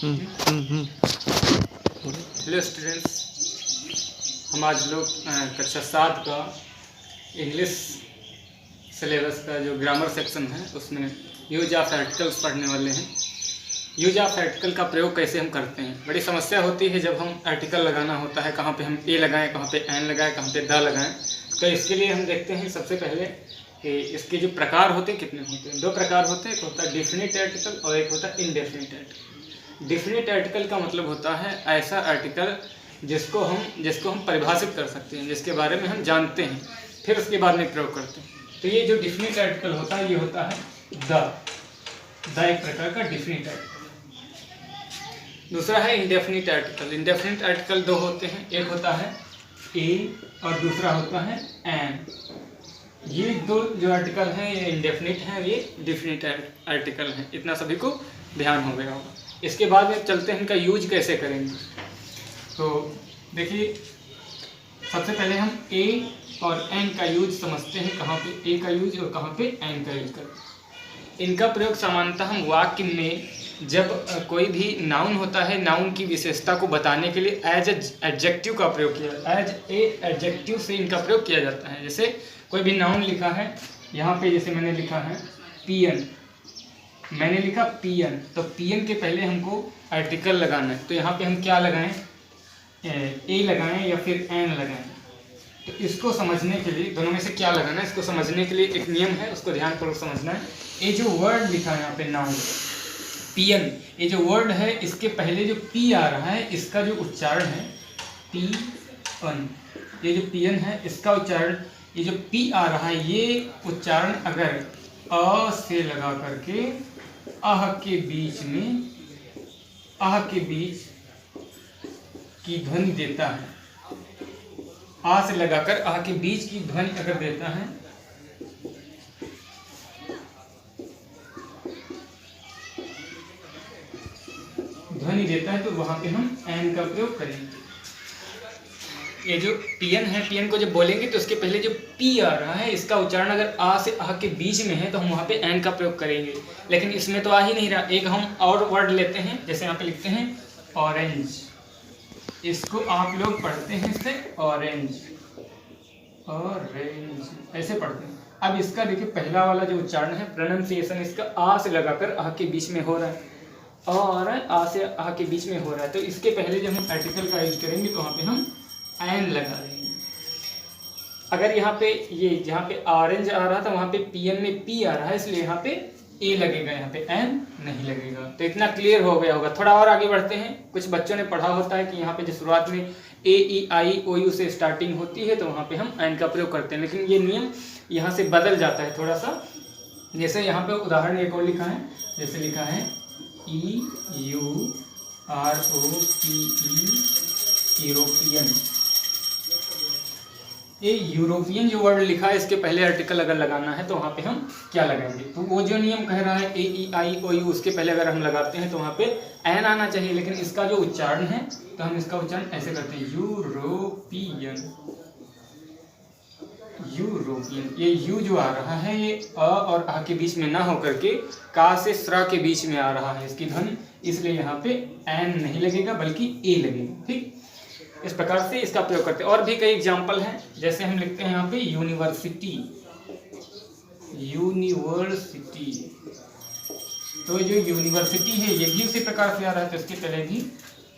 Hello students, हम आज लोग कक्षा 7 का इंग्लिश सिलेबस का जो ग्रामर सेक्शन है उसमें यूज ऑफ आर्टिकल्स पढ़ने वाले हैं। यूज ऑफ आर्टिकल का प्रयोग कैसे हम करते हैं। बड़ी समस्या होती है जब हम आर्टिकल लगाना होता है, कहाँ पे हम ए लगाएं, कहाँ पे एन लगाएं, कहाँ पे द लगाएं। तो इसके लिए हम देखते हैं सबसे पहले कि इसके जो प्रकार होते हैं कितने होते हैं। 2 प्रकार होते हैं, एक होता है डेफिनिट आर्टिकल और एक होता है इनडेफिनिट आर्टिकल। डेफिनिट आर्टिकल का मतलब होता है ऐसा आर्टिकल जिसको हम परिभाषित कर सकते हैं, जिसके बारे में हम जानते हैं, फिर उसके बाद में प्रयोग करते हैं। तो ये जो डेफिनिट आर्टिकल होता है ये होता है द एक प्रकार का डेफिनिट आर्टिकल। दूसरा है इंडेफिनिट आर्टिकल। इंडेफिनिट आर्टिकल 2 होते हैं, एक होता है ए और दूसरा होता है एन। ये 2 जो आर्टिकल हैं ये इंडेफिनिट हैं, ये डेफिनिट आर्टिकल हैं। इतना सभी को ध्यान हो गया होगा। इसके बाद में चलते हैं इनका यूज कैसे करेंगे। तो देखिए, सबसे पहले हम ए और एन का यूज समझते हैं, कहाँ पे ए का यूज और कहाँ पे एन का यूज करते हैं। इनका प्रयोग सामान्यतः हम वाक्य में जब कोई भी नाउन होता है, नाउन की विशेषता को बताने के लिए एज एडजेक्टिव का प्रयोग किया, एज ए एडजेक्टिव से इनका प्रयोग किया जाता है। जैसे कोई भी नाउन लिखा है, यहाँ पे जैसे मैंने लिखा है पियन, मैंने लिखा पियन, तो पियन के पहले हमको आर्टिकल लगाना है। तो यहाँ पे हम क्या लगाएं, ए लगाएं या फिर एन लगाएं। तो इसको समझने के लिए दोनों में से क्या लगाना है, इसको समझने के लिए एक नियम है, उसको ध्यानपूर्वक समझना है। ये जो वर्ड लिखा है यहाँ पे नाउन पियन, ये जो वर्ड है इसके पहले जो पी आ रहा है इसका जो उच्चारण है पी अन, ये जो पियन है इसका उच्चारण, ये जो पी आ रहा है ये उच्चारण अगर अ से लगा करके अह के बीच में, अह के बीच की ध्वनि देता है, आ से लगाकर आ के बीच की ध्वनि अगर देता है तो वहां पे हम एन का प्रयोग करेंगे। ये जो पियन है, पियन को जब बोलेंगे तो उसके पहले जो पी आ रहा है इसका उच्चारण अगर आ से आ के बीच में है तो हम वहां पे एन का प्रयोग करेंगे। लेकिन इसमें तो आ ही नहीं रहा। एक हम और वर्ड लेते हैं, जैसे यहाँ पे लिखते हैं ऑरेंज, इसको आप लोग पढ़ते हैं इससे ऑरेंज, ऑरेंज ऐसे पढ़ते हैं। अब इसका देखिए पहला वाला जो उच्चारण है प्रोनाउंसिएशन इसका आ से लगाकर आ के बीच में हो रहा है और आ से आ के बीच में हो रहा है। तो इसके पहले जब हम आर्टिकल का यूज करेंगे तो वहाँ पे हम एन लगा देंगे। अगर यहाँ पे ये जहाँ पे ऑरेंज आ रहा था वहाँ पे पीएन में पी आ रहा है, इसलिए यहाँ पे ए लगेगा, यहाँ पे एन नहीं लगेगा। तो इतना क्लियर हो गया होगा। थोड़ा और आगे बढ़ते हैं। कुछ बच्चों ने पढ़ा होता है कि यहाँ पे जो शुरुआत में ए ई आई ओ यू से स्टार्टिंग होती है तो वहाँ पे हम एन का प्रयोग करते हैं, लेकिन ये नियम यहाँ से बदल जाता है थोड़ा सा। जैसे यहाँ पे उदाहरण एक और लिखा है, जैसे लिखा है E U R O P E, European. ये यूरोपियन जो वर्ड लिखा है इसके पहले आर्टिकल अगर लगाना है तो वहाँ पे हम क्या लगाएंगे। तो वो जो नियम कह रहा है ए ई आई ओ यू, उसके पहले अगर हम लगाते हैं तो वहाँ पे एन आना चाहिए। लेकिन इसका जो उच्चारण है तो हम इसका उच्चारण ऐसे करते हैं यूरोपियन, यूरोपियन। ये यू जो आ रहा है ये अ और आ के बीच में ना होकर के का से स्रा के बीच में आ रहा है इसकी ध्वनि, इसलिए यहाँ पे एन नहीं लगेगा बल्कि ए लगेगा। ठीक, इस प्रकार से इसका प्रयोग करते हैं। और भी कई एग्जाम्पल हैं, जैसे हम लिखते हैं यहाँ पे यूनिवर्सिटी, यूनिवर्सिटी। तो जो यूनिवर्सिटी है ये भी उसी प्रकार से आ रहा है तो इसके पहले भी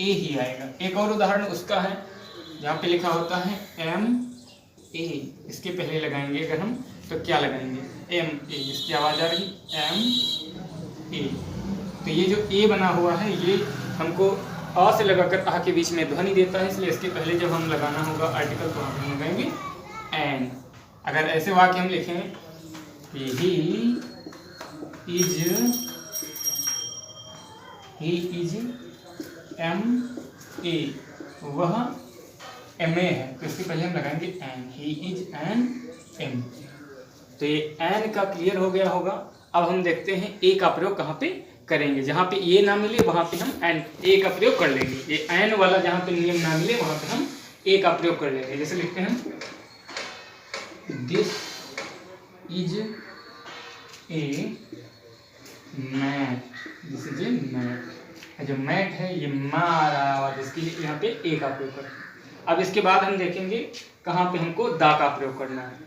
ए ही आएगा। एक और उदाहरण उसका है जहाँ पे लिखा होता है एम ए, इसके पहले लगाएंगे अगर हम तो क्या लगाएंगे एम ए, इसकी आवाज आ रही एम ए। तो ये जो ए बना हुआ है ये हमको आ से लगाकर आ के बीच में ध्वनि देता है, इसलिए इसके पहले जब हम लगाना होगा आर्टिकल तो हम लगाएंगे एन। अगर ऐसे वाक्य हम लिखें ही इज एम ए, वह एम ए है, तो इसके पहले हम लगाएंगे an, he is an M. तो ये एन का क्लियर हो गया होगा। अब हम देखते हैं ए का प्रयोग कहाँ पे करेंगे। जहाँ पे ये ना मिले वहाँ पे हम एन ए का प्रयोग कर लेंगे। ये एन वाला जहाँ पे नियम ना मिले वहाँ पे हम ए का प्रयोग कर लेंगे। जैसे लिखते हैं this is a mat, this is a mat. जो मैट है ये मा आ रहा आवाज, इसके लिए यहाँ पे ए का प्रयोग करें। अब इसके बाद हम देखेंगे कहाँ पे हमको दा का प्रयोग करना है।